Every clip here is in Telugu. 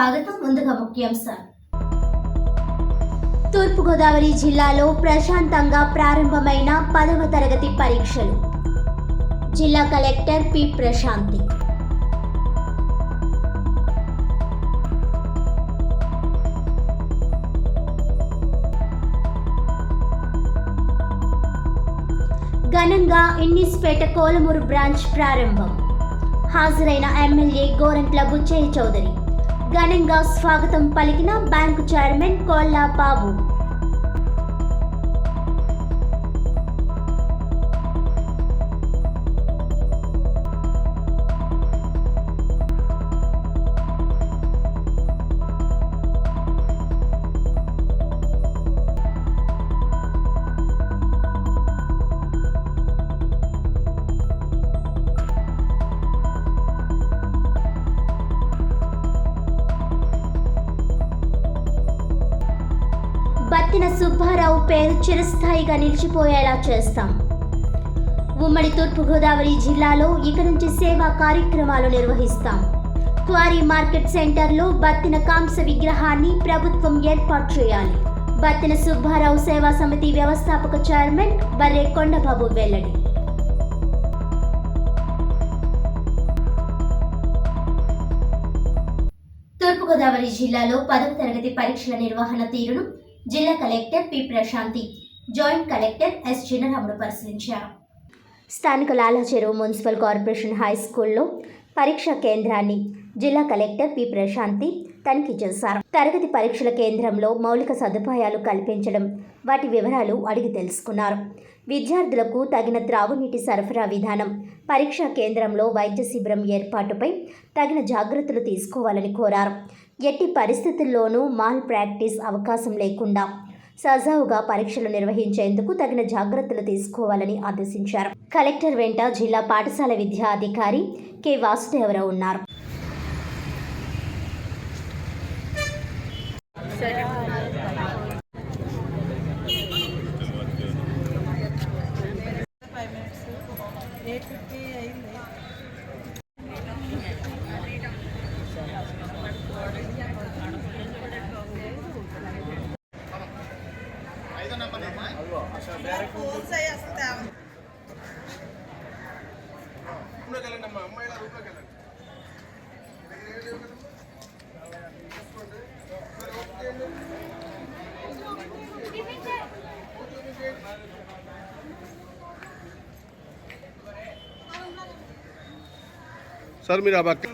స్వాగతం. ముందుగా ముఖ్యాంశాలు. తూర్పుగోదావరి జిల్లాలో ప్రశాంతంగా ప్రారంభమైన 10వ తరగతి పరీక్షలు. జిల్లా కలెక్టర్ పి. ప్రశాంతి. ఘనంగా ఇన్నిస్పేట కోలమూరు బ్రాంచ్ ప్రారంభం. హాజరైన ఎమ్మెల్యే గోరంట్ల బుచ్చయ్య చౌదరి. ఘనంగా స్వాగతం పలికిన బ్యాంకు చైర్మన్ కోళ్ల బాబు. బత్తిన సుబ్బారావు పేరు చిరస్థాయిగా నిలిచిపోయేలా చేస్తాం. ఉమ్మడి తూర్పుగోదావరి జిల్లాలో ఇక నుంచి సేవా కార్యక్రమాలు నిర్వహిస్తాం. క్వారీ మార్కెట్ సెంటర్లో బత్తిన కాంస విగ్రహాన్ని ప్రభుత్వం ఏర్పాటు చేయాలి. బత్తిన సుబ్బారావు సేవా సమితి వ్యవస్థాపక చైర్మన్ బర్రె కొండబాబు వెల్లడి. తూర్పుగోదావరి జిల్లాలో 10వ తరగతి పరీక్షల నిర్వహణ తీరును జిల్లా collector P. Prashanti, joint collector S. Chinnaramudu పరిశీలించారు. స్థానిక లాలాచెరువు మున్సిపల్ కార్పొరేషన్ హై స్కూల్లో పరీక్షా కేంద్రాన్ని జిల్లా కలెక్టర్ పి. ప్రశాంతి తనిఖీ చేశారు. తరగతి పరీక్షల కేంద్రంలో మౌలిక సదుపాయాలు కల్పించడం, వాటి వివరాలు అడిగి తెలుసుకున్నారు. విద్యార్థులకు తగిన త్రాగునీటి సరఫరా విధానం, పరీక్షా కేంద్రంలో వైద్య శిబిరం ఏర్పాటుపై తగిన జాగ్రత్తలు తీసుకోవాలని కోరారు. ఎట్టి పరిస్థితుల్లోనూ మాల్ ప్రాక్టీస్ అవకాశం లేకుండా సజావుగా పరీక్షలు నిర్వహించేందుకు తగిన జాగ్రత్తలు తీసుకోవాలని ఆదేశించారు. కలెక్టర్ వెంట జిల్లా పాఠశాల విద్యా అధికారి కె. వాసుదేవరావు ఉన్నారు. सर मेरा बात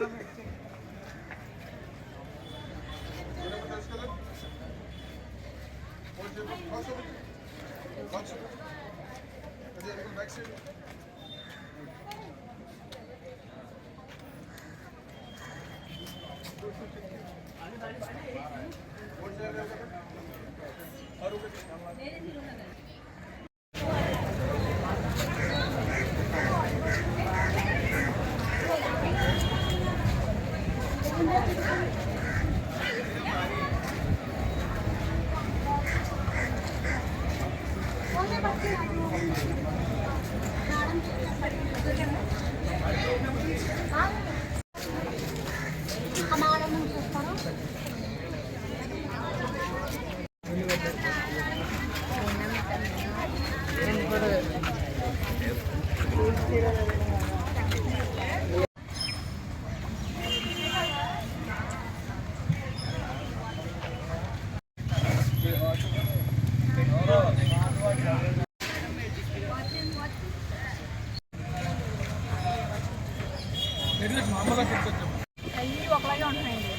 ఒకలాగే ఉంటున్నాయండి.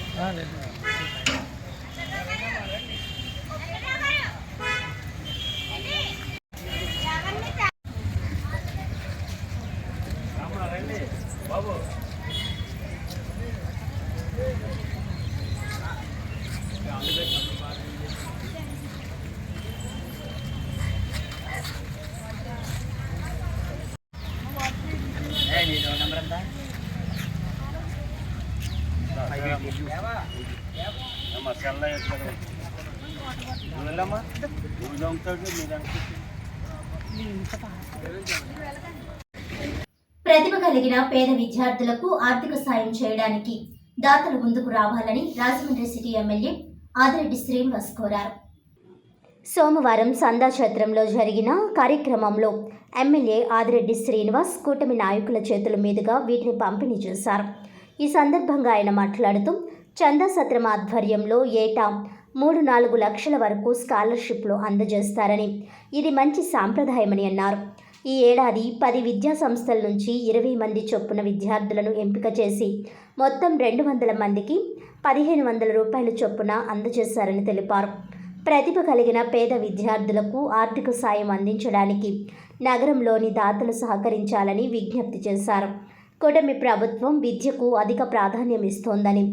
బాబు నెంబర్ ఎంత? ప్రతిభ కలిగిన పేద విద్యార్థులకు ఆర్థిక సాయం చేయడానికి దాతలు ముందుకు రావాలని రాజమండ్రి సిటీ ఎమ్మెల్యే ఆదిరెడ్డి శ్రీనివాస్ కోరారు. సోమవారం సందాక్షేత్రంలో జరిగిన కార్యక్రమంలో ఎమ్మెల్యే ఆదిరెడ్డి శ్రీనివాస్ కూటమి నాయకుల చేతుల మీదుగా వీటిని పంపిణీ చేశారు. ఈ సందర్భంగా ఆయన మాట్లాడుతూ చందా సత్రం ఆధ్వర్యంలో ఏటా 3-4 లక్షల వరకు స్కాలర్షిప్లు అందజేస్తారని, ఇది మంచి సాంప్రదాయమని అన్నారు. ఈ ఏడాది 10 విద్యా సంస్థల నుంచి 20 మంది చొప్పున విద్యార్థులను ఎంపిక చేసి మొత్తం 200 మందికి 1500 రూపాయల చొప్పున అందజేశారని తెలిపారు. ప్రతిభ కలిగిన పేద విద్యార్థులకు ఆర్థిక సాయం అందించడానికి నగరంలోని దాతలు సహకరించాలని విజ్ఞప్తి చేశారు. కూటమి ప్రభుత్వం విద్యకు అధిక ప్రాధాన్యం ఇస్తోందని,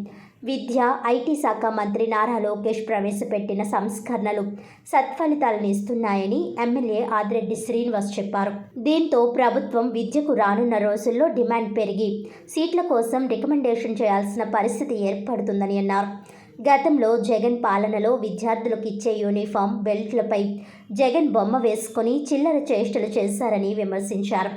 విద్య, ఐటీ శాఖ మంత్రి నారా లోకేష్ ప్రవేశపెట్టిన సంస్కరణలు సత్ఫలితాలను ఇస్తున్నాయని ఎమ్మెల్యే ఆదిరెడ్డి శ్రీనివాస్ చెప్పారు. దీంతో ప్రభుత్వం విద్యకు రానున్న రోజుల్లో డిమాండ్ పెరిగి సీట్ల కోసం రికమెండేషన్ చేయాల్సిన పరిస్థితి ఏర్పడుతుందని అన్నారు. గతంలో జగన్ పాలనలో విద్యార్థులకు ఇచ్చే యూనిఫామ్, బెల్ట్లపై జగన్ బొమ్మ వేసుకొని చిల్లర చేష్టలు చేశారని విమర్శించారు.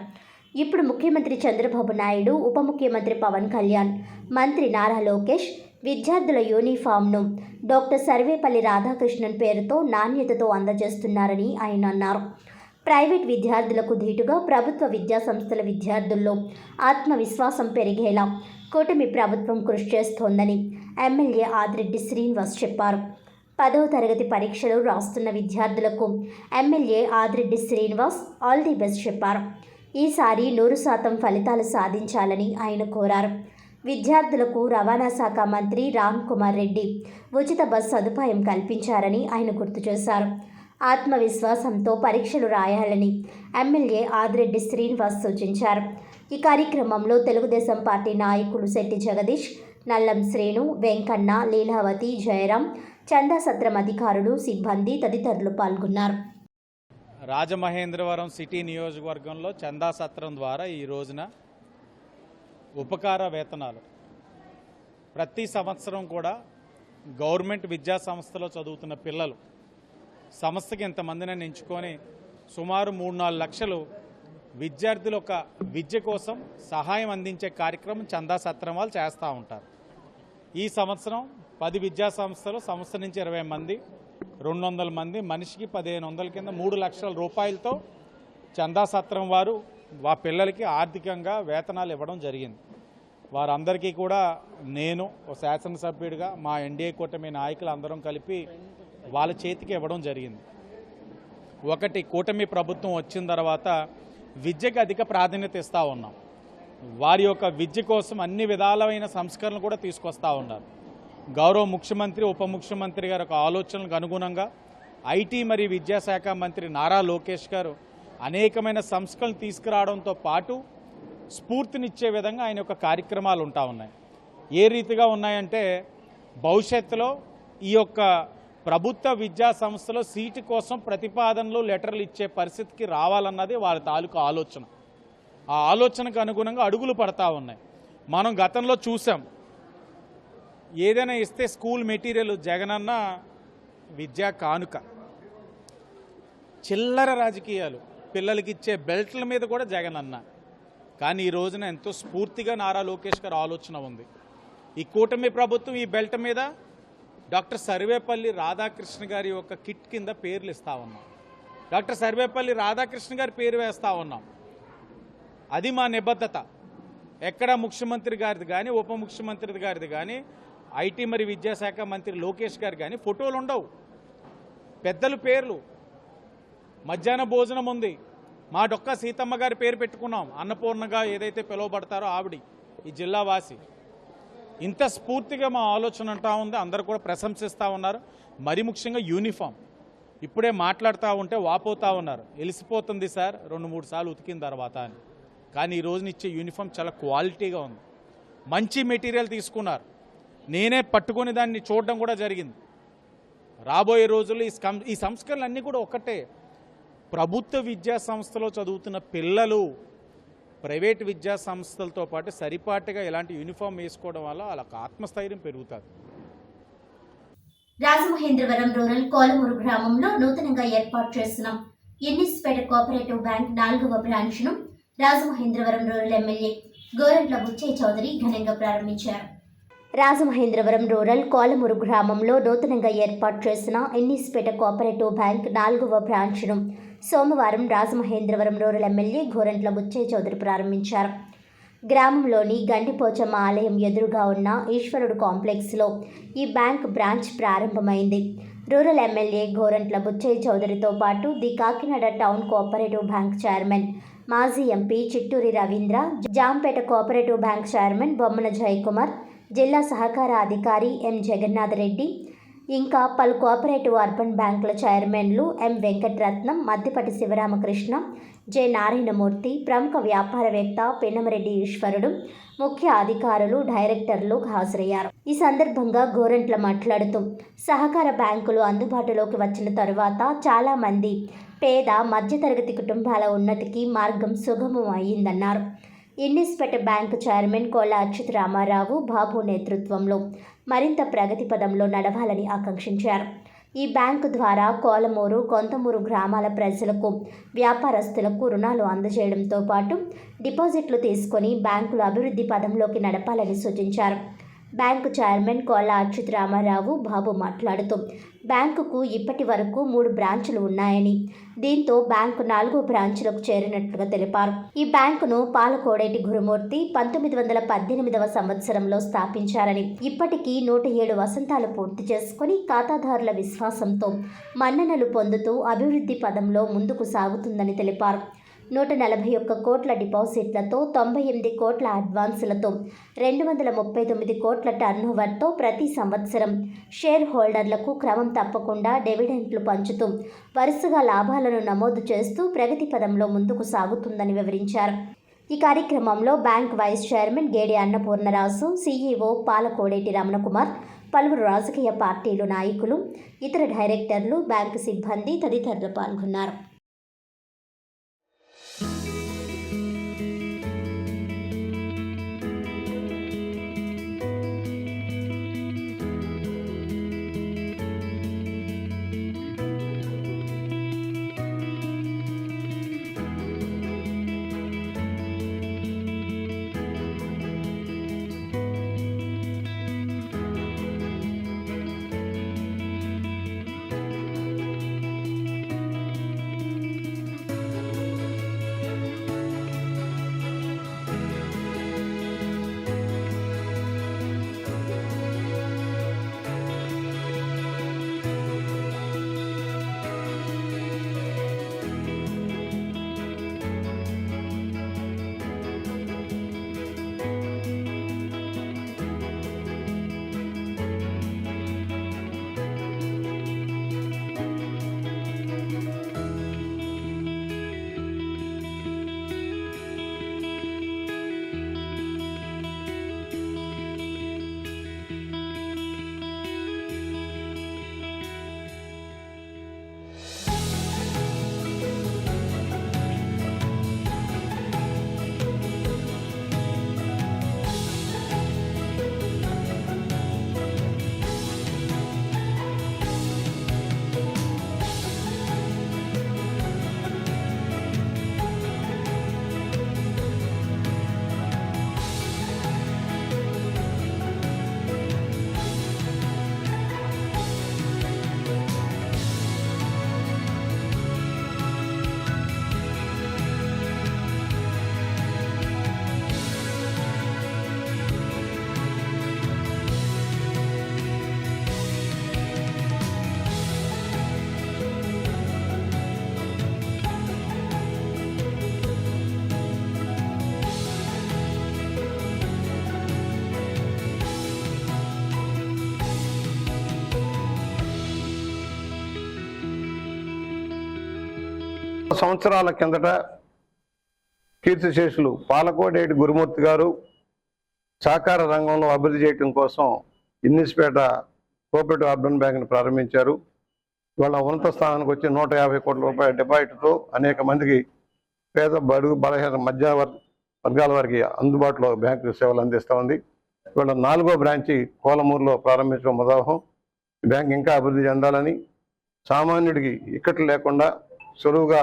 ఇప్పుడు ముఖ్యమంత్రి చంద్రబాబు నాయుడు, ఉప ముఖ్యమంత్రి పవన్ కళ్యాణ్, మంత్రి నారా లోకేష్ విద్యార్థుల యూనిఫామ్ను డాక్టర్ సర్వేపల్లి రాధాకృష్ణన్ పేరుతో నాణ్యతతో అందజేస్తున్నారని ఆయన అన్నారు. ప్రైవేట్ విద్యార్థులకు ధీటుగా ప్రభుత్వ విద్యాసంస్థల విద్యార్థుల్లో ఆత్మవిశ్వాసం పెరిగేలా కూటమి ప్రభుత్వం కృషి చేస్తోందని ఎమ్మెల్యే ఆదిరెడ్డి శ్రీనివాస్ చెప్పారు. 10వ తరగతి పరీక్షలు రాస్తున్న విద్యార్థులకు MLA Adireddy Srinivas all the best చెప్పారు. ఈసారి 100% ఫలితాలు సాధించాలని ఆయన కోరారు. విద్యార్థులకు రవాణా శాఖ మంత్రి రామ్ కుమార్ రెడ్డి ఉచిత బస్ సదుపాయం కల్పించారని ఆయన గుర్తు చేశారు. ఆత్మవిశ్వాసంతో పరీక్షలు రాయాలని ఎమ్మెల్యే ఆదిరెడ్డి శ్రీనివాస్ సూచించారు. ఈ కార్యక్రమంలో తెలుగుదేశం పార్టీ నాయకులు శెట్టి జగదీష్, నల్లం శ్రేణు, వెంకన్న, లీలావతి, జయరాం, చందా సత్రం అధికారులు, సిబ్బంది తదితరులు పాల్గొన్నారు. రాజమహేంద్రవరం సిటీ నియోజకవర్గంలో చందా సత్రం ద్వారా ఈ రోజున ఉపకార వేతనాలు ప్రతి సంవత్సరం కూడా గవర్నమెంట్ విద్యా సంస్థలో చదువుతున్న పిల్లలు సంస్థకి ఇంతమందిని ఎంచుకొని సుమారు 3-4 లక్షలు విద్యార్థులు ఒక విద్య కోసం సహాయం అందించే కార్యక్రమం చందా సత్రం వాళ్ళు చేస్తూ ఉంటారు. ఈ సంవత్సరం 10 విద్యా సంస్థలు, సంస్థ నుంచి 20 మంది, 200 మంది, మనిషికి 1500 కింద 3 లక్షల రూపాయలతో చందా సత్రం వారు ఆ పిల్లలకి ఆర్థికంగా వేతనాలు ఇవ్వడం జరిగింది. వారందరికీ కూడా నేను ఒక శాసనసభ్యుడిగా మా ఎన్డీఏ కూటమి నాయకులు అందరం కలిపి వాళ్ళ చేతికి ఇవ్వడం జరిగింది. ఒకటి, కూటమి ప్రభుత్వం వచ్చిన తర్వాత విద్యకు అధిక ప్రాధాన్యత ఇస్తూ ఉన్నాం. వారి యొక్క విద్య కోసం అన్ని విధాలైన సంస్కరణలు కూడా తీసుకొస్తూ ఉన్నారు. గౌరవ ముఖ్యమంత్రి, ఉప ముఖ్యమంత్రి గారి యొక్క ఆలోచనలకు అనుగుణంగా ఐటీ మరియు విద్యాశాఖ మంత్రి నారా లోకేష్ గారు అనేకమైన సంస్కరణలు తీసుకురావడంతో పాటు స్ఫూర్తినిచ్చే విధంగా ఆయన యొక్క కార్యక్రమాలు ఉంటా ఉన్నాయి. ఏ రీతిగా ఉన్నాయంటే, భవిష్యత్తులో ఈ యొక్క ప్రభుత్వ విద్యా సంస్థలో సీటు కోసం ప్రతిపాదనలు, లెటర్లు ఇచ్చే పరిస్థితికి రావాలన్నది వాళ్ళ తాలూకు ఆలోచన. ఆ ఆలోచనకు అనుగుణంగా అడుగులు పడతా ఉన్నాయి. మనం గతంలో చూసాం, ఏదైనా ఇస్తే స్కూల్ మెటీరియల్ జగనన్న విద్యా కానుక, చిల్లర రాజకీయాలు, పిల్లలకి ఇచ్చే బెల్ట్ల మీద కూడా జగనన్న. కానీ ఈ రోజున ఎంతో స్ఫూర్తిగా నారా లోకేష్ గారు ఆలోచన ఉంది. ఈ కూటమి ప్రభుత్వం ఈ బెల్ట్ మీద డాక్టర్ సర్వేపల్లి రాధాకృష్ణ గారి యొక్క కిట్ కింద పేర్లు ఇస్తూ ఉన్నాం. డాక్టర్ సర్వేపల్లి రాధాకృష్ణ గారి పేరు వేస్తూ ఉన్నాం. అది మా నిబద్ధత. ఎక్కడ ముఖ్యమంత్రి గారిది కానీ, ఉప ముఖ్యమంత్రి గారిది కానీ, ఐటీ మరియు విద్యాశాఖ మంత్రి లోకేష్ గారు కానీ ఫోటోలు ఉండవు. పెద్దల పేర్లు. మధ్యాహ్న భోజనం ఉంది, మా డొక్క సీతమ్మ గారి పేరు పెట్టుకున్నాం. అన్నపూర్ణగా ఏదైతే పిలువబడతారో ఆవిడ ఈ జిల్లా వాసి. ఇంత స్ఫూర్తిగా మా ఆలోచన అంటా ఉంది. అందరూ కూడా ప్రశంసిస్తూ ఉన్నారు. మరి ముఖ్యంగా యూనిఫామ్. ఇప్పుడే మాట్లాడుతూ ఉంటే వాపోతూ ఉన్నారు, వెలిసిపోతుంది సార్ 2-3 సార్లు ఉతికిన తర్వాత అని. కానీ ఈ రోజున ఇచ్చే యూనిఫామ్ చాలా క్వాలిటీగా ఉంది. మంచి మెటీరియల్ తీసుకున్నారు. నేనే పట్టుకొని దాన్ని చూడడం కూడా జరిగింది. రాబోయే రోజుల్లో ఈ సంస్కరణలు అన్నీ కూడా ఒకటే. ప్రభుత్వ విద్యా సంస్థలో చదువుతున్న పిల్లలు ప్రైవేట్ విద్యా సంస్థలతో పాటు సరిపాటుగా ఇలాంటి యూనిఫామ్ వేసుకోవడం వల్ల వాళ్ళకి ఆత్మస్థైర్యం పెరుగుతుంది. రాజమహేంద్రవరం రూరల్ కోలమూరు గ్రామంలో నూతనంగా ఏర్పాటు చేసిన ఎన్నిస్పేట కోఆపరేటివ్ బ్యాంక్ 4వ బ్రాంచ్ను రాజమహేంద్రవరం రూరల్ ఎమ్మెల్యే గోరంట్ల బుచ్చయ్య చౌదరి ఘనంగా ప్రారంభించారు. రాజమహేంద్రవరం రూరల్ కోలమూరు గ్రామంలో నూతనంగా ఏర్పాటు చేసిన ఇన్నిస్పేట కోఆపరేటివ్ బ్యాంక్ 4వ బ్రాంచ్ను సోమవారం రాజమహేంద్రవరం రూరల్ ఎమ్మెల్యే గోరంట్ల బుచ్చయ్య చౌదరి ప్రారంభించారు. గ్రామంలోని గండిపోచమ్మ ఆలయం ఎదురుగా ఉన్న ఈశ్వరుడు కాంప్లెక్స్లో ఈ బ్యాంక్ బ్రాంచ్ ప్రారంభమైంది. రూరల్ ఎమ్మెల్యే గోరంట్ల బుచ్చయ్య చౌదరితో పాటు the Kakinada town cooperative bank chairman, మాజీ MP Chitturi Ravindra, Jampeta cooperative bank chairman Bommana Jayakumar, జిల్లా సహకార అధికారి ఎం జగన్నాథ్ రెడ్డి, ఇంకా పలు కోఆపరేటివ్ అర్బన్ బ్యాంకుల చైర్మన్లు ఎం వెంకటరత్నం, మద్దిపటి శివరామకృష్ణ, జె నారాయణమూర్తి, ప్రముఖ వ్యాపారవేత్త పెన్నమరెడ్డి ఈశ్వరుడు, ముఖ్య అధికారులు, డైరెక్టర్లు హాజరయ్యారు. ఈ సందర్భంగా గోరంట్ల మాట్లాడుతూ సహకార బ్యాంకులు అందుబాటులోకి వచ్చిన తరువాత చాలామంది పేద మధ్యతరగతి కుటుంబాల ఉన్నతికి మార్గం సుగమం అయ్యిందన్నారు. ఇన్నిస్పేట బ్యాంకు చైర్మన్ కోళ్ల అచ్యుత రామారావు బాబు నేతృత్వంలో మరింత ప్రగతి పదంలో నడవాలని ఆకాంక్షించారు. ఈ బ్యాంకు ద్వారా కోలమూరు, కొంతమూరు గ్రామాల ప్రజలకు, వ్యాపారస్తులకు రుణాలు అందజేయడంతో పాటు డిపాజిట్లు తీసుకొని బ్యాంకులు అభివృద్ధి పదంలోకి నడపాలని సూచించారు. బ్యాంకు చైర్మన్ కోళ్ల అచ్యుత రామారావు బాబు మాట్లాడుతూ బ్యాంకుకు ఇప్పటి వరకు 3 బ్రాంచులు ఉన్నాయని, దీంతో బ్యాంకు 4వ బ్రాంచులకు చేరినట్లుగా తెలిపారు. ఈ బ్యాంకును పాలకోడేటి గురుమూర్తి 1918వ సంవత్సరంలో స్థాపించారని, ఇప్పటికీ 107 వసంతాలు పూర్తి చేసుకుని ఖాతాదారుల విశ్వాసంతో మన్ననలు పొందుతూ అభివృద్ధి పదంలో ముందుకు సాగుతుందని తెలిపారు. 141 కోట్ల డిపాజిట్లతో, 98 కోట్ల అడ్వాన్సులతో, 239 కోట్ల టర్నోవర్తో ప్రతి సంవత్సరం షేర్ హోల్డర్లకు క్రమం తప్పకుండా డివిడెంట్లు పంచుతూ వరుసగా లాభాలను నమోదు చేస్తూ ప్రగతి పదంలో ముందుకు సాగుతుందని వివరించారు. ఈ కార్యక్రమంలో bank vice chairman గేడి Annapurnaraju, CEO Palakodeti Ramana Kumar, పలువురు రాజకీయ పార్టీలు నాయకులు, ఇతర డైరెక్టర్లు, బ్యాంకు సిబ్బంది తదితరులు పాల్గొన్నారు. సంవత్సరాల కిందట కీర్తిశేషులు పాలకోడేటి గురుమూర్తి గారు సహకార రంగంలో అభివృద్ధి చేయడం కోసం ఇన్నిస్పేట కోఆపరేటివ్ అర్బన్ బ్యాంక్ని ప్రారంభించారు. వాళ్ళ ఉన్నత స్థానానికి వచ్చి 150 కోట్ల రూపాయల డిపాజిట్తో అనేక మందికి పేద బడుగు బలహీన మధ్య వర్గాల వారికి అందుబాటులో బ్యాంకు సేవలు అందిస్తూ ఉంది. వీళ్ళ 4వ బ్రాంచి కోలమూరులో ప్రారంభించడం ఉదాహరణ. బ్యాంక్ ఇంకా అభివృద్ధి చెందాలని, సామాన్యుడికి ఇక్కట్లు లేకుండా సులువుగా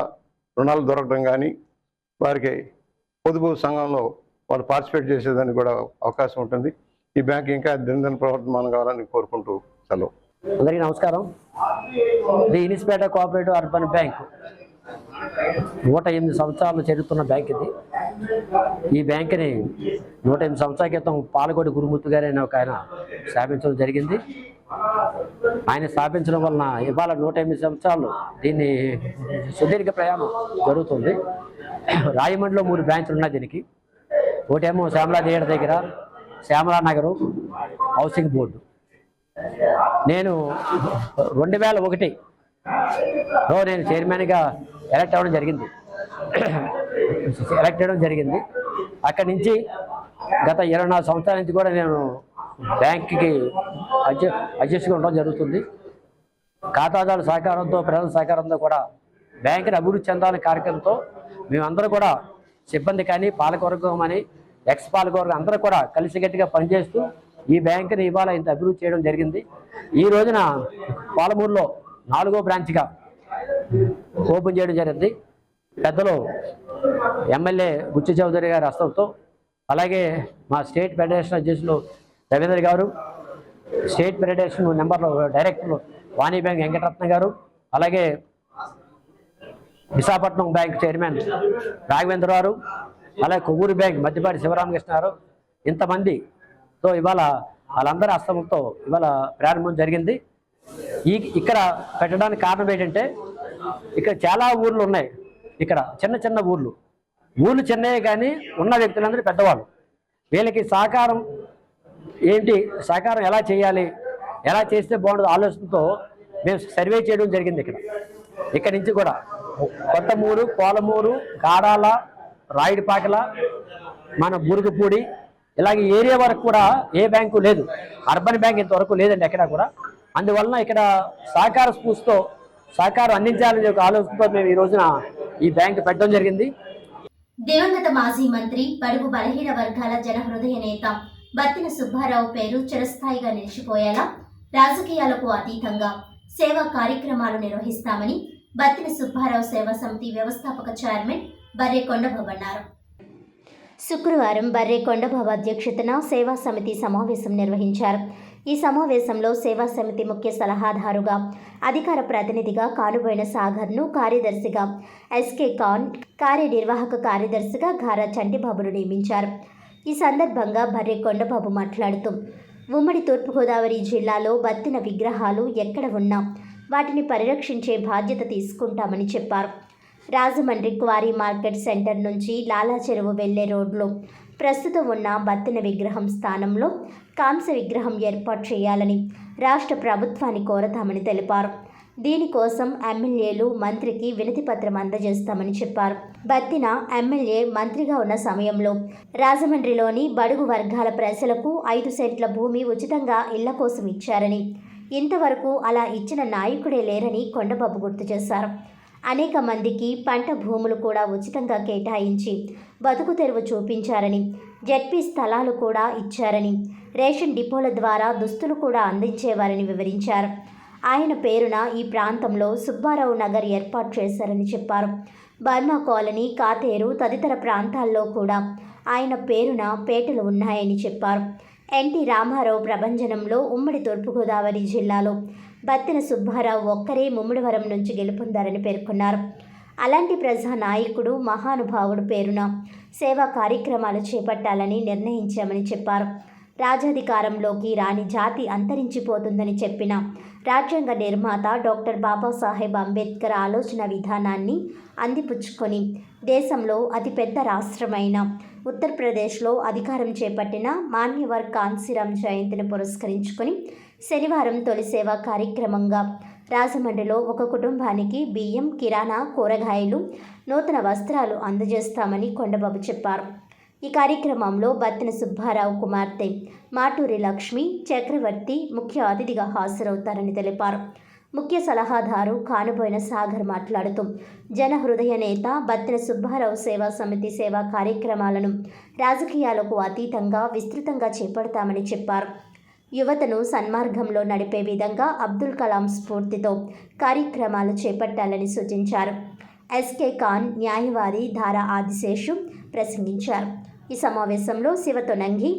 రుణాలు దొరకడం కానీ, వారికి పొదుపు సంఘంలో వాళ్ళు పార్టిసిపేట్ చేసేదానికి కూడా అవకాశం ఉంటుంది. ఈ బ్యాంక్ ఇంకా దినదిన ప్రవర్తమానం కావాలని కోరుకుంటూ సెలవు. అందరికీ నమస్కారం. ది ఇనిస్పేట కోఆపరేటివ్ అర్బన్ బ్యాంక్ 108 సంవత్సరాలు చదువుతున్న బ్యాంక్ ఇది. ఈ బ్యాంక్ని 108 సంవత్సరాల క్రితం పాలకోటి గురుమూర్తి గారు అనే ఒక ఆయన స్థాపించడం జరిగింది. ఆయన స్థాపించడం వలన ఇవాళ 108 సంవత్సరాలు దీన్ని సుదీర్ఘ ప్రయాణం జరుగుతుంది. రాజమండ్రిలో 3 బ్రాంచ్లు ఉన్నాయి దీనికి. ఒకటేమో శ్యామలా థియేటర్ దగ్గర, శ్యామలా నగరు హౌసింగ్ బోర్డు. నేను 2001లో నేను చైర్మన్గా ఎలక్ట్ అవ్వడం జరిగింది. అక్కడి నుంచి గత 24 సంవత్సరాల నుంచి కూడా నేను బ్యాంక్కి అధ్యక్షుడిగా ఉండడం జరుగుతుంది. ఖాతాదారుల సహకారంతో, ప్రజల సహకారంతో కూడా బ్యాంకుని అభివృద్ధి చెందాలనే కార్యక్రమంతో మేమందరూ కూడా సిబ్బంది కానీ, పాలకవర్గం అని, ఎక్స్ పాలకవర్గం అందరూ కూడా కలిసికట్టుగా పనిచేస్తూ ఈ బ్యాంకుని ఇవాళ ఇంత అభివృద్ధి చేయడం జరిగింది. ఈ రోజున పాలమూరులో 4వ బ్రాంచ్గా ఓపెన్ చేయడం జరిగింది. పెద్దలు ఎమ్మెల్యే బుచ్చి చౌదరి గారి హస్తంతో, అలాగే మా స్టేట్ ఫెడరేషన్ అధ్యక్షులు రవీంద్ర గారు, స్టేట్ ఫెడరేషన్ డైరెక్టర్ వాణి బ్యాంక్ వెంకటరత్న గారు, అలాగే విశాఖపట్నం బ్యాంక్ చైర్మన్ రాఘవేంద్ర గారు, అలాగే కొవ్వూరు బ్యాంక్ మధ్యపాటి శివరామకృష్ణ గారు, ఇంతమందితో ఇవాళ వాళ్ళందరి హస్తంతో ఇవాళ ప్రారంభం జరిగింది. ఇక్కడ పెట్టడానికి కారణం ఏంటంటే ఇక్కడ చాలా ఊర్లు ఉన్నాయి. ఇక్కడ చిన్న చిన్న ఊర్లు చిన్నవే కానీ ఉన్న వ్యక్తులందరూ పెద్దవాళ్ళు. వీళ్ళకి సహకారం ఎలా చేయాలి, ఎలా చేస్తే బాగుంటుంది ఆలోచనతో మేము సర్వే చేయడం జరిగింది. ఇక్కడ నుంచి కూడా కొత్తమూరు, కోలమూరు, గాడాల, రాయుడిపాకల, మన బురుగుపూడి, ఇలాగే ఏరియా వరకు కూడా ఏ బ్యాంకు లేదు. అర్బన్ బ్యాంక్ ఇంతవరకు లేదండి ఎక్కడ కూడా. అందువలన ఇక్కడ సహకార స్ఫూర్తితో సహకారం అందించాలని ఒక ఆలోచనతో మేము ఈ రోజున ఈ బ్యాంకు పెట్టడం జరిగింది. దివంగత మాజీ మంత్రి, బడుగు బలహీన వర్గాల జనహృదయ నేత బత్తిన సుబ్బారావు పేరు చిరస్థాయిగా నిలిచిపోయేలా రాజకీయాలకు అతీతంగా సేవా కార్యక్రమాలు నిర్వహిస్తామని బత్తిన సుబ్బారావు సేవా సమితి వ్యవస్థాపక చైర్మన్ బర్రె కొండబాబు అన్నారు. శుక్రవారం బర్రె కొండబాబు అధ్యక్షతన సేవా సమితి సమావేశం నిర్వహించారు. ఈ సమావేశంలో సేవా సమితి ముఖ్య సలహాదారుగా, అధికార ప్రతినిధిగా కానుబోయిన సాగర్ను, కార్యదర్శిగా ఎస్కే ఖాన్, కార్యనిర్వాహక కార్యదర్శిగా ఘారా చంటిబాబును నియమించారు. ఈ సందర్భంగా బర్రె కొండబాబు మాట్లాడుతూ, ఉమ్మడి తూర్పుగోదావరి జిల్లాలో బత్తిన విగ్రహాలు ఎక్కడ ఉన్నా వాటిని పరిరక్షించే బాధ్యత తీసుకుంటామని చెప్పారు. రాజమండ్రి క్వారీ మార్కెట్ సెంటర్ నుంచి లాలా చెరువు వెళ్లే రోడ్లో ప్రస్తుతం ఉన్న బత్తిన విగ్రహం స్థానంలో కాంస్య విగ్రహం ఏర్పాటు చేయాలని రాష్ట్ర ప్రభుత్వాన్ని కోరతామని తెలిపారు. దీనికోసం ఎమ్మెల్యేలు మంత్రికి వినతి పత్రం అందజేస్తామని చెప్పారు. బత్తిన ఎమ్మెల్యే మంత్రిగా ఉన్న సమయంలో రాజమండ్రిలోని బడుగు వర్గాల ప్రజలకు 5 సెంట్ల భూమి ఉచితంగా ఇళ్ల కోసం ఇచ్చారని, ఇంతవరకు అలా ఇచ్చిన నాయకుడే లేరని కొండబాబు గుర్తు చేశారు. అనేక మందికి పంట భూములు కూడా ఉచితంగా కేటాయించి బతుకు తెరువు చూపించారని, జెడ్పీ స్థలాలు కూడా ఇచ్చారని, రేషన్ డిపోల ద్వారా దుస్తులు కూడా అందించేవారని వివరించారు. ఆయన పేరున ఈ ప్రాంతంలో సుబ్బారావు నగర్ ఏర్పాటు చేశారని చెప్పారు. బర్మా కాలనీ, కాతేరు తదితర ప్రాంతాల్లో కూడా ఆయన పేరున పేటలు ఉన్నాయని చెప్పారు. ఎన్టీ రామారావు ప్రభంజనంలో ఉమ్మడి తూర్పుగోదావరి జిల్లాలో బత్తిన సుబ్బారావు ఒక్కరే ముమ్మిడివరం నుంచి గెలుపొందారని పేర్కొన్నారు. అలాంటి ప్రజా నాయకుడు, మహానుభావుడు పేరున సేవా కార్యక్రమాలు చేపట్టాలని నిర్ణయించామని చెప్పారు. రాజ్యాధికారంలోకి రాని జాతి అంతరించిపోతుందని చెప్పిన రాజ్యాంగ నిర్మాత డాక్టర్ బాబాసాహెబ్ అంబేద్కర్ ఆలోచన విధానాన్ని అందిపుచ్చుకొని దేశంలో అతిపెద్ద రాష్ట్రమైన ఉత్తరప్రదేశ్లో అధికారం చేపట్టిన మాన్యవర్ కాన్సీరామ్ జయంతిని పురస్కరించుకొని శనివారం తొలి సేవా కార్యక్రమంగా రాజమండ్రిలో ఒక కుటుంబానికి బియ్యం, కిరాణా, కూరగాయలు, నూతన వస్త్రాలు అందజేస్తామని కొండబాబు చెప్పారు. ఈ కార్యక్రమంలో బత్తిన సుబ్బారావు కుమార్తె మాటూరి లక్ష్మి చక్రవర్తి ముఖ్య అతిథిగా హాజరవుతారని తెలిపారు. ముఖ్య సలహాదారు కానుబోయిన సాగర్ మాట్లాడుతూ, జనహృదయ నేత బత్తిన సుబ్బారావు సేవా సమితి సేవా కార్యక్రమాలను రాజకీయాలకు అతీతంగా విస్తృతంగా చేపడతామని చెప్పారు. యువతను సన్మార్గంలో నడిపే విధంగా అబ్దుల్ కలాం స్ఫూర్తితో కార్యక్రమాలు చేపట్టాలని సూచించారు. ఎస్కే ఖాన్, న్యాయవాది ధారా ఆదిశేషు ప్రసంగించారు. ఈ సమావేశంలో శివతొనంగి,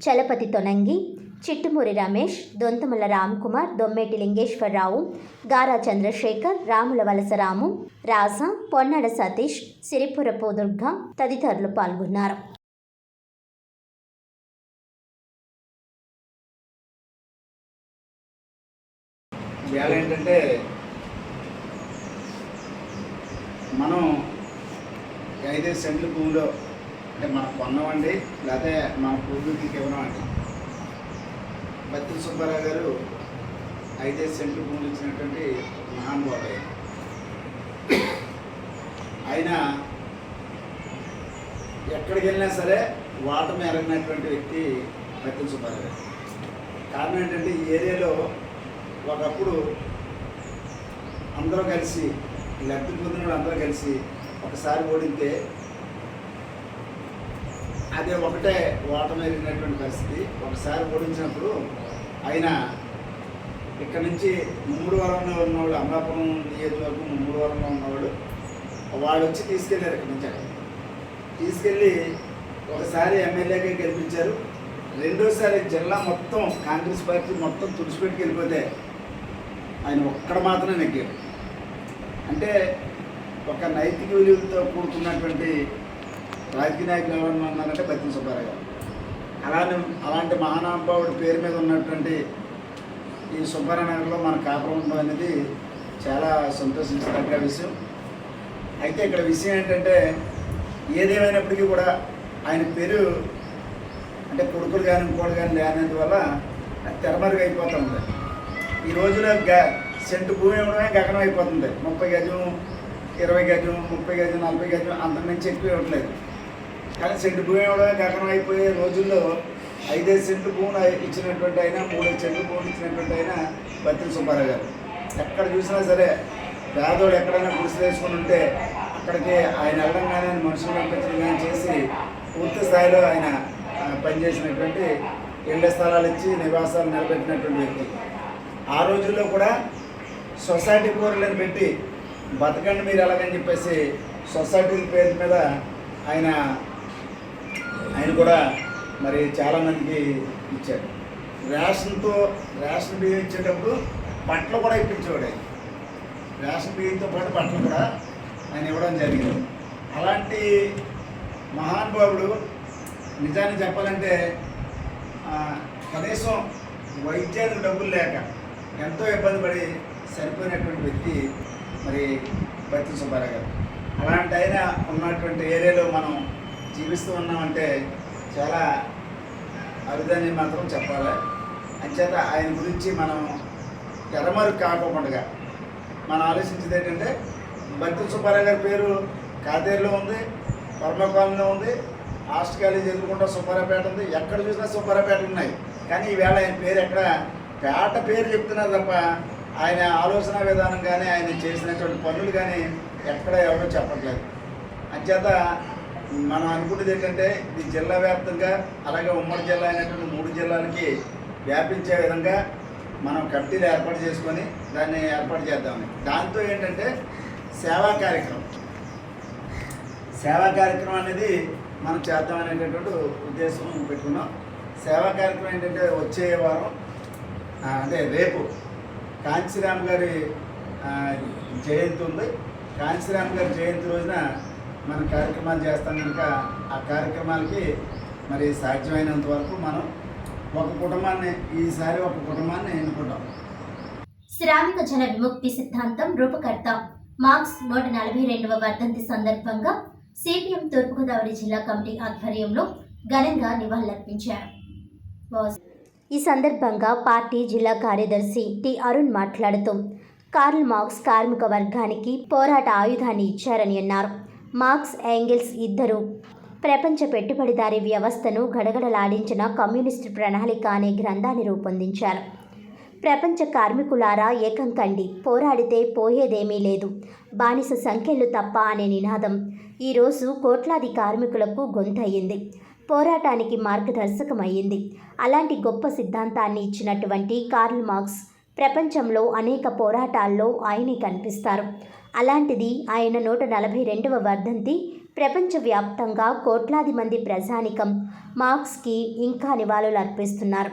చలపతి తొనంగి, చిట్టుమూరి రమేష్, దొంతముల రామ్కుమార్, దొమ్మేటి లింగేశ్వరరావు, గారా చంద్రశేఖర్, రాముల వలస రాము, రాజా, పొన్నాడ సతీష్, సిరిపురపు దుర్గా తదితరులు పాల్గొన్నారు. ఇవాళ ఏంటంటే మనం 5 సెంట్ల భూమిలో అంటే మనం కొన్నామండి, లేకపోతే మన పూర్వీకులకి ఇవ్వమండి. బత్తిన సుబ్బారావు గారు 5 సెంట్ల భూములు ఇచ్చినటువంటి మహానుభావుడు. ఆయన ఎక్కడికి వెళ్ళినా సరే వాటమి ఎరగినటువంటి వ్యక్తి బత్తిన సుబ్బారావు గారు. కారణం ఏంటంటే ఈ ఏరియాలో ఒకప్పుడు అందరూ కలిసి లబ్ధి పొందిన అందరూ కలిసి ఒకసారి ఓడితే అదే ఒకటే ఓటమైనటువంటి పరిస్థితి. ఒకసారి ఓడించినప్పుడు ఆయన ఇక్కడ నుంచి ముమ్మడివరంలో ఉన్నవాళ్ళు, అమలాపురం నియోజకవర్గం ముమ్మడివరంలో ఉన్నవాళ్ళు వాళ్ళు వచ్చి తీసుకెళ్ళారు. ఇక్కడ నుంచి తీసుకెళ్ళి ఒకసారి ఎమ్మెల్యేగా గెలిపించారు. రెండోసారి జిల్లా మొత్తం కాంగ్రెస్ పార్టీ మొత్తం తుడిచిపెట్టుకు వెళ్ళిపోతే ఆయన ఒక్కడ మాత్రమే నెగ్గారు. అంటే ఒక నైతిక విలువలతో కూడుకున్నటువంటి రాజకీయ నాయకులు ఎవరన్నా ఉన్నారంటే బత్తిన సుబ్బారావు గారు. అలాంటి మహానుభావుడి పేరు మీద ఉన్నటువంటి ఈ సుబ్బారావు నగర్లో మన కాపురం ఉండడం అనేది చాలా సంతోషించదగ్గ విషయం. అయితే ఇక్కడ విషయం ఏంటంటే ఏదేమైనప్పటికీ కూడా ఆయన పేరు అంటే కొడుకులు కానీ ఇంకోటి కానీ లేనందువల్ల తెరమరుగు అయిపోతూ ఉంది. ఈ రోజులో సెంటు భూమి ఇవ్వడమే గగనం అయిపోతుంది. 30 గజం, 20 గజం, 30 గజం, 40 గజం అంతకుమించి ఎక్కువ ఇవ్వట్లేదు. కానీ సెంటు భూమి ఇవ్వడమే గగనం అయిపోయే రోజుల్లో 5 సెంట్లు భూములు ఇచ్చినటువంటి అయినా 3 సెంట్లు భూములు ఇచ్చినటువంటి అయినా బత్తిన సుబ్బారావు గారు. ఎక్కడ చూసినా సరే పేదోడు ఎక్కడైనా గుడిసె వేసుకుని ఉంటే అక్కడికి ఆయన వెళ్ళడం కానీ ఆయన మనుషులు పంపించడం కానీ చేసి పూర్తి స్థాయిలో ఆయన పనిచేసినటువంటి ఇళ్ల స్థలాలు ఇచ్చి నివాసాలు నిలబెట్టినటువంటి వ్యక్తి. ఆ రోజుల్లో కూడా సొసైటీ కూరలను పెట్టి బతకండి మీరు ఎలాగని చెప్పేసి సొసైటీల పేరు మీద ఆయన కూడా మరి చాలామందికి ఇచ్చాడు. రేషన్ బియ్యం ఇచ్చేటప్పుడు బట్టలు కూడా ఇప్పించేవాడు. ఆయన రేషన్ బియ్యంతో పాటు బట్టలు కూడా ఆయన ఇవ్వడం జరిగింది. అలాంటి మహానుభావుడు నిజాన్ని చెప్పాలంటే కనీసం వైద్యానికి డబ్బులు లేక ఎంతో ఇబ్బంది పడి సరిపోయినటువంటి వ్యక్తి మరి బత్తిన సుబ్బారావు గారు. అలాంటి ఆయన ఉన్నటువంటి ఏరియాలో మనం జీవిస్తూ ఉన్నామంటే చాలా అరుదని మాత్రం చెప్పాలి. అంచేత ఆయన గురించి మనం తెరమరుగు కాకుండా మనం ఆలోచించేది ఏంటంటే బత్తిన సుబ్బారావు గారి పేరు కాదేరులో ఉంది, పరమకాలంలో ఉంది, ఆర్ట్స్ కాలేజ్ ఎదుర్కొంటా సుబ్బారావుపేట ఉంది. ఎక్కడ చూసినా సుబ్బారావుపేటలు ఉన్నాయి. కానీ ఈవేళ ఆయన పేరు ఎక్కడ పేట పేరు చెప్తున్నారు తప్ప ఆయన ఆలోచన విధానం కానీ ఆయన చేసినటువంటి పనులు కానీ ఎక్కడ ఎవరో చెప్పట్లేదు. అంచేత మనం అనుకునేది ఏంటంటే ఇది జిల్లా వ్యాప్తంగా అలాగే ఉమ్మడి జిల్లా అయినటువంటి 3 జిల్లాలకి వ్యాపించే విధంగా మనం కమిటీలు ఏర్పాటు చేసుకొని దాన్ని ఏర్పాటు చేద్దామని. దాంతో ఏంటంటే సేవా కార్యక్రమం అనేది మనం చేద్దామనేటటువంటి ఉద్దేశం పెట్టుకున్నాం. సేవా కార్యక్రమం ఏంటంటే వచ్చే వారం అంటే రేపు కాంచీరామ్ గారి జయంతి ఉంది. కాంచీరామ్ గారి జయంతి రోజున మనం కార్యక్రమాలు చేస్తాం కనుక ఆ కార్యక్రమాలకి మరి సాధ్యమైనంత వరకు మనం ఈసారి ఒక కుటుంబాన్ని ఎన్నుకుంటాం. శ్రామిక జన విముక్తి సిద్ధాంతం రూపకర్త మార్క్స్ 142వ వర్ధంతి సందర్భంగా సిపిఎం తూర్పుగోదావరి జిల్లా కమిటీ ఆధ్వర్యంలో ఘనంగా నివాళులర్పించారు. ఈ సందర్భంగా పార్టీ జిల్లా కార్యదర్శి టి అరుణ్ మాట్లాడుతూ కార్ల్ మార్క్స్ కార్మిక వర్గానికి పోరాట ఆయుధాన్ని ఇచ్చారని అన్నారు. మార్క్స్, ఏంగెల్స్ ఇద్దరు ప్రపంచ పెట్టుబడిదారీ వ్యవస్థను గడగడలాడించిన కమ్యూనిస్టు ప్రణాళిక అనే గ్రంథాన్ని రూపొందించారు. ప్రపంచ కార్మికులారా ఏకం కండి, పోరాడితే పోయేదేమీ లేదు, బానిస సంఖ్యలు తప్ప అనే నినాదం ఈరోజు కోట్లాది కార్మికులకు గొంతయ్యింది, పోరాటానికి మార్గదర్శకమయ్యింది. అలాంటి గొప్ప సిద్ధాంతాన్ని ఇచ్చినటువంటి కార్ల్ మార్క్స్ ప్రపంచంలో అనేక పోరాటాల్లో ఆయనే కనిపిస్తారు. అలాంటిది ఆయన 142వ వర్ధంతి ప్రపంచవ్యాప్తంగా కోట్లాది మంది ప్రజానికం మార్క్స్కి ఇంకా నివాళులు అర్పిస్తున్నారు.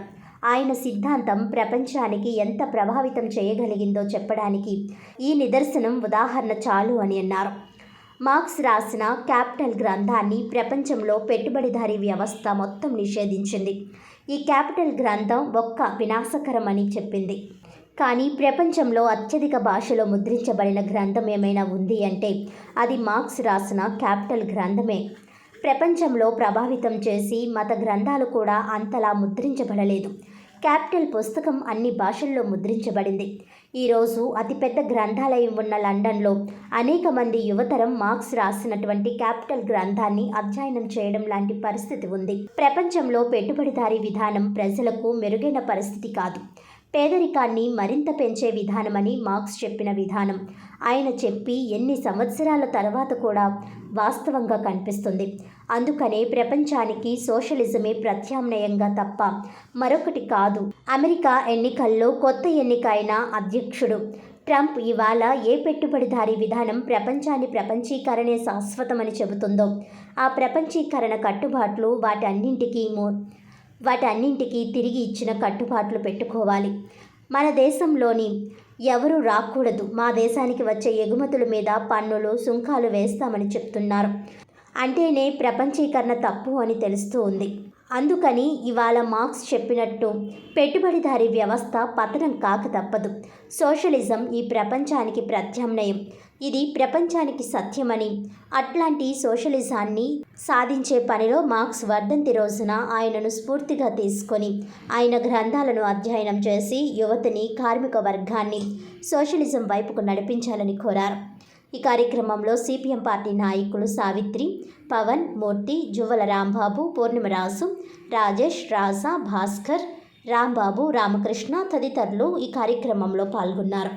ఆయన సిద్ధాంతం ప్రపంచానికి ఎంత ప్రభావితం చేయగలిగిందో చెప్పడానికి ఈ నిదర్శనం ఉదాహరణ చాలు అని అన్నారు. మార్క్స్ రాసిన క్యాపిటల్ గ్రంథాన్ని ప్రపంచంలో పెట్టుబడిదారీ వ్యవస్థ మొత్తం నిషేధించింది. ఈ క్యాపిటల్ గ్రంథం ఒక్క వినాశకరమని చెప్పింది. కానీ ప్రపంచంలో అత్యధిక భాషలో ముద్రించబడిన గ్రంథం ఏమైనా ఉంది అంటే అది మార్క్స్ రాసిన క్యాపిటల్ గ్రంథమే. ప్రపంచంలో ప్రభావితం చేసి మత గ్రంథాలు కూడా అంతలా ముద్రించబడలేదు. క్యాపిటల్ పుస్తకం అన్ని భాషల్లో ముద్రించబడింది. ఈరోజు అతిపెద్ద గ్రంథాలయం ఉన్న లండన్లో అనేక మంది యువతరం మార్క్స్ రాసినటువంటి క్యాపిటల్ గ్రంథాన్ని అధ్యయనం చేయడం లాంటి పరిస్థితి ఉంది. ప్రపంచంలో పెట్టుబడిదారీ విధానం ప్రజలకు మెరుగైన పరిస్థితి కాదు, పేదరికాన్ని మరింత పెంచే విధానమని మార్క్స్ చెప్పిన విధానం ఆయన చెప్పి ఎన్ని సంవత్సరాల తర్వాత కూడా వాస్తవంగా కనిపిస్తుంది. అందుకనే ప్రపంచానికి సోషలిజమే ప్రత్యామ్నాయంగా తప్ప మరొకటి కాదు. అమెరికా ఎన్నికల్లో కొత్త ఎన్నికైన అధ్యక్షుడు ట్రంప్ ఇవాళ ఏ పెట్టుబడిదారీ విధానం ప్రపంచాన్ని ప్రపంచీకరణే శాశ్వతమని చెబుతుందో ఆ ప్రపంచీకరణ కట్టుబాట్లు వాటన్నింటికీ తిరిగి ఇచ్చిన కట్టుబాట్లు పెట్టుకోవాలి. మన దేశంలోని ఎవరు రాకూడదు, మా దేశానికి వచ్చే ఎగుమతుల మీద పన్నులు సుంకాలు వేస్తామని చెప్తున్నారు. అంటేనే ప్రపంచీకరణ తప్పు అని తెలుస్తూ ఉంది. అందుకని ఇవాళ మార్క్స్ చెప్పినట్టు పెట్టుబడిదారీ వ్యవస్థ పతనం కాక తప్పదు. సోషలిజం ఈ ప్రపంచానికి ప్రత్యామ్నాయం, ఇది ప్రపంచానికి సత్యమని, అట్లాంటి సోషలిజాన్ని సాధించే పనిలో మార్క్స్ వర్ధంతి రోజున ఆయనను స్ఫూర్తిగా తీసుకొని ఆయన గ్రంథాలను అధ్యయనం చేసి యువతని, కార్మిక వర్గాన్ని సోషలిజం వైపుకు నడిపించాలని కోరారు. ఈ కార్యక్రమంలో సిపిఎం పార్టీ నాయకులు సావిత్రి, పవన్, మూర్తి, జువ్వల రాంబాబు, పూర్ణిమరాజు, రాజేష్, రాజా, భాస్కర్, రాంబాబు, రామకృష్ణ తదితరులు ఈ కార్యక్రమంలో పాల్గొన్నారు.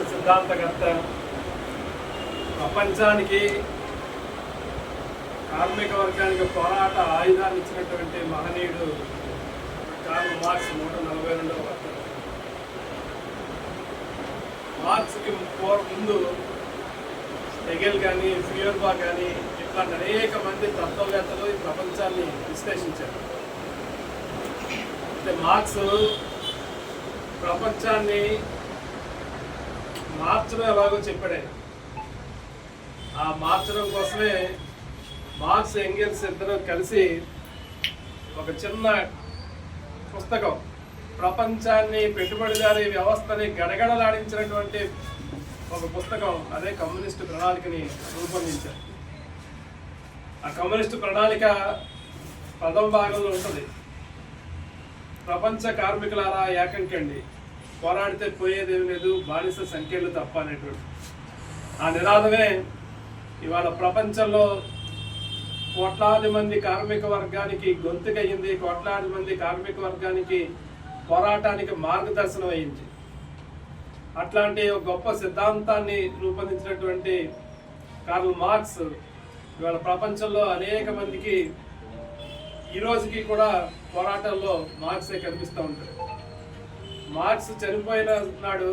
సిద్ధాంతకర్త, ప్రపంచానికి కార్మిక వర్గానికి పోరాట ఆయుధాన్ని ఇచ్చినటువంటి మహనీయుడు కార్ల్ మార్క్స్ 142వ వర్ధంతి. మార్క్స్కి ముందు హెగెల్ కానీ, ఫియర్బాక్ కానీ ఇట్లాంటి అనేక మంది తత్వవేత్తలు ఈ ప్రపంచాన్ని విశ్లేషించారు. అంటే మార్క్స్ ప్రపంచాన్ని మార్చడం ఎలాగో చెప్పాడే. ఆ మార్చడం కోసమే మార్క్స్, ఎంగెల్స్ ఇద్దరు కలిసి ఒక చిన్న పుస్తకం, ప్రపంచాన్ని పెట్టుబడిదారీ వ్యవస్థని గడగడలాడించినటువంటి ఒక పుస్తకం, అదే కమ్యూనిస్టు ప్రణాళికని రూపొందించారు. ఆ కమ్యూనిస్టు ప్రణాళిక ప్రథమ భాగంలో ఉంటుంది. ప్రపంచ కార్మికులారా ఏకంకండి, పోరాడితే పోయేదేమి లేదు, బానిస సంఖ్యలు తప్ప అనేటువంటి ఆ నినాదమే ఇవాళ ప్రపంచంలో కోట్లాది మంది కార్మిక వర్గానికి గొంతుకయ్యింది, కోట్లాది మంది కార్మిక వర్గానికి పోరాటానికి మార్గదర్శనం అయింది. అట్లాంటి ఒక గొప్ప సిద్ధాంతాన్ని రూపొందించినటువంటి కార్ల్ మార్క్స్ ఇవాళ ప్రపంచంలో అనేక మందికి ఈ రోజుకి కూడా పోరాటంలో మార్క్సే కనిపిస్తూ ఉంటాడు. మార్క్స్ చనిపోయిన నాడు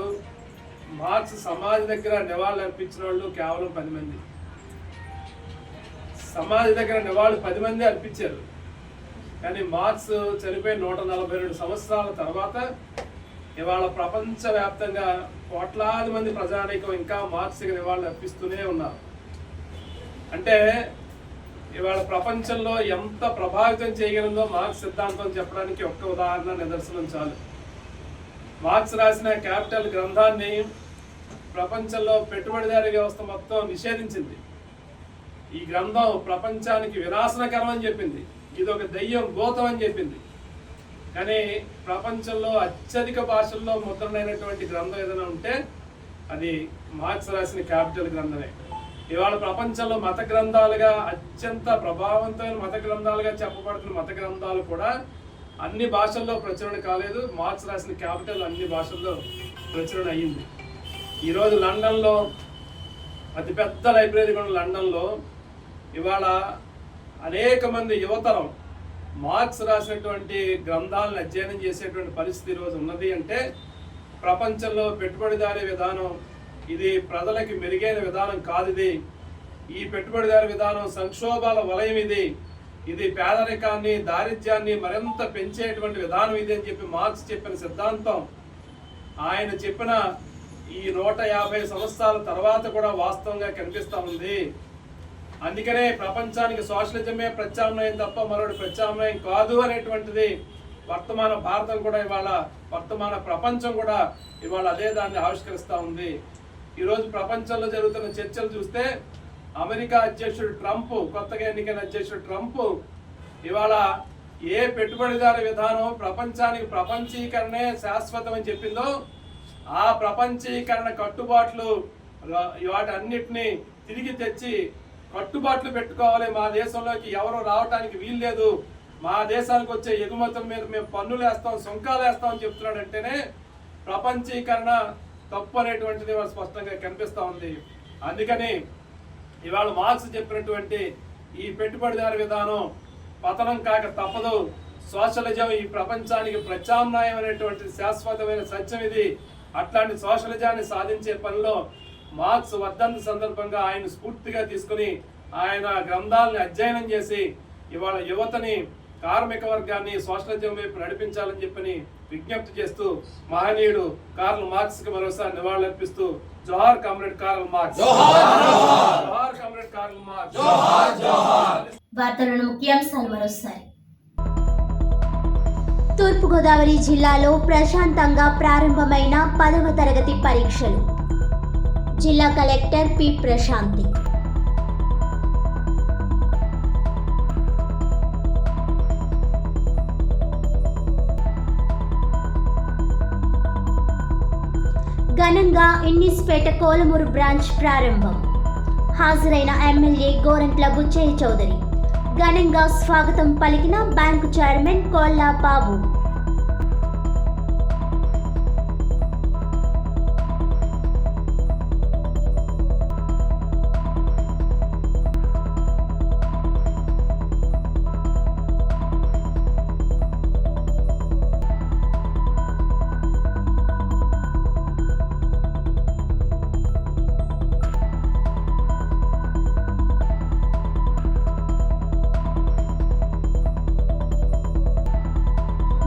మార్క్స్ సమాధి దగ్గర నివాళులు అర్పించిన వాళ్ళు కేవలం 10 మంది. సమాధి దగ్గర నివాళులు 10 మంది అర్పించారు. కానీ మార్క్స్ చనిపోయిన 142 సంవత్సరాల తర్వాత ఇవాళ ప్రపంచవ్యాప్తంగా కోట్లాది మంది ప్రజానీకం ఇంకా మార్క్స్కి నివాళులు అర్పిస్తూనే ఉన్నారు. అంటే ఇవాళ ప్రపంచంలో ఎంత ప్రభావితం చేయగలిందో మార్క్స్ సిద్ధాంతం చెప్పడానికి ఒక్క ఉదాహరణ, నిదర్శనం చాలు. మార్క్స్ రాసిన క్యాపిటల్ గ్రంథాన్ని ప్రపంచంలో పెట్టుబడిదారీ వ్యవస్థ మొత్తం నిషేధించింది. ఈ గ్రంథం ప్రపంచానికి వినాశనకరం అని చెప్పింది, ఇది ఒక దయ్యం భూతం అని చెప్పింది. కానీ ప్రపంచంలో అత్యధిక భాషల్లో ముద్రణైనటువంటి గ్రంథం ఏదైనా ఉంటే అది మార్క్స్ రాసిన క్యాపిటల్ గ్రంథమే. ఇవాళ ప్రపంచంలో మత గ్రంథాలుగా అత్యంత ప్రభావవంతమైన మత గ్రంథాలుగా చెప్పబడుతున్న మత గ్రంథాలు కూడా అన్ని భాషల్లో ప్రచురణ కాలేదు. మార్క్స్ రాసిన క్యాపిటల్ అన్ని భాషల్లో ప్రచురణ అయ్యింది. ఈరోజు లండన్లో అతిపెద్ద లైబ్రరీ కూడా లండన్లో ఇవాళ అనేక మంది యువతరం మార్క్స్ రాసినటువంటి గ్రంథాలను అధ్యయనం చేసేటువంటి పరిస్థితి ఈరోజు ఉన్నది. అంటే ప్రపంచంలో పెట్టుబడిదారీ విధానం ఇది ప్రజలకి మెరుగైన విధానం కాదు. ఇది ఈ పెట్టుబడిదారీ విధానం సంక్షోభాల వలయం. ఇది పేదరికాన్ని, దారిద్ర్యాన్ని మరింత పెంచేటువంటి విధానం ఇది అని చెప్పి మార్క్స్ చెప్పిన సిద్ధాంతం ఆయన చెప్పిన ఈ 150 సంవత్సరాల తర్వాత కూడా వాస్తవంగా కనిపిస్తూ ఉంది. అందుకనే ప్రపంచానికి సోషలిజమే ప్రత్యామ్నాయం తప్ప మరొకటి ప్రత్యామ్నాయం కాదు అనేటువంటిది వర్తమాన భారతం కూడా ఇవాళ, వర్తమాన ప్రపంచం కూడా ఇవాళ అదే దాన్ని ఆవిష్కరిస్తూ ఉంది. ఈరోజు ప్రపంచంలో జరుగుతున్న చర్చలు చూస్తే అమెరికా అధ్యక్షుడు ట్రంప్, కొత్తగా ఎన్నికైన అధ్యక్షుడు ట్రంప్ ఇవాళ ఏ పెట్టుబడిదారు విధానం ప్రపంచానికి ప్రపంచీకరణే శాశ్వతం అని చెప్పిందో ఆ ప్రపంచీకరణ కట్టుబాట్లు వాటన్నిటిని తిరిగి తెచ్చి కట్టుబాట్లు పెట్టుకోవాలి. మా దేశంలోకి ఎవరు రావడానికి వీల్లేదు, మా దేశానికి వచ్చే ఎగుమతుల మీద మేము పన్నులు వేస్తాం, సుంకాలు వేస్తాం అని చెప్తున్నాడంటేనే ప్రపంచీకరణ తప్పు అనేటువంటిది స్పష్టంగా కనిపిస్తూ ఉంది. అందుకని ఇవాళ మార్క్స్ చెప్పినటువంటి ఈ పెట్టుబడిదారు విధానం పతనం కాక తప్పదు. సోషలిజం ఈ ప్రపంచానికి ప్రత్యామ్నాయం అనేటువంటి శాశ్వతమైన సత్యం ఇది. అట్లాంటి సోషలిజాన్ని సాధించే పనిలో మార్క్స్ వర్ధంతి సందర్భంగా ఆయన స్ఫూర్తిగా తీసుకుని ఆయన గ్రంథాలని అధ్యయనం చేసి ఇవాళ యువతని, కార్మిక వర్గాన్ని సోషలిజం వైపు నడిపించాలని చెప్పని విజ్ఞప్తి చేస్తూ మహనీయుడు కార్ల్ మార్క్స్ కి మరోసారి నివాళులర్పిస్తూ జోహార్ కామ్రేడ్ కార్ల్ మార్క్స్, జోహార్ కామ్రేడ్ కార్ల్ మార్క్స్. వార్తలను ముఖ్యాంశాలు మరోసారి. తూర్పుగోదావరి జిల్లాలో ప్రశాంతంగా ప్రారంభమైన 10వ తరగతి పరీక్షలు. జిల్లా కలెక్టర్ పి ప్రశాంతి. ఘనంగా ఇన్నిస్పేట కోలమూరు బ్రాంచ్ ప్రారంభం. హాజరైన ఎమ్మెల్యే గోరంట్ల బుచ్చయ్య చౌదరి. ఘనంగా స్వాగతం పలికిన బ్యాంకు చైర్మన్ కోల్లా బాబు.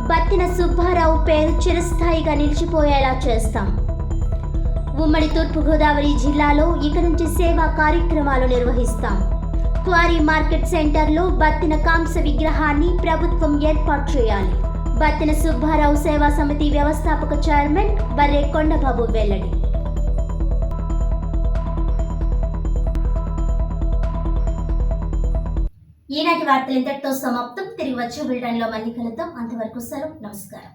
బత్తిన సుబ్బారావు పేరు చిరస్థాయిగా నిలిచిపోయేలా చేస్తాం. ఉమ్మడి తూర్పుగోదావరి జిల్లాలో ఇక నుంచి సేవా కార్యక్రమాలు నిర్వహిస్తాం. క్వారీ మార్కెట్ సెంటర్లో బత్తిన కాంస్య విగ్రహాన్ని ప్రభుత్వం ఏర్పాటు చేయాలి. బత్తిన సుబ్బారావు సేవా సమితి వ్యవస్థాపక చైర్మన్ బర్రె కొండబాబు వెల్లడి. ఈనాటి వార్తలు ఇంతటితో సమాప్తం. తిరిగి వచ్చే బులెటిన్లో మళ్ళీ కలుద్దాం. అంతవరకు సెలవు. నమస్కారం.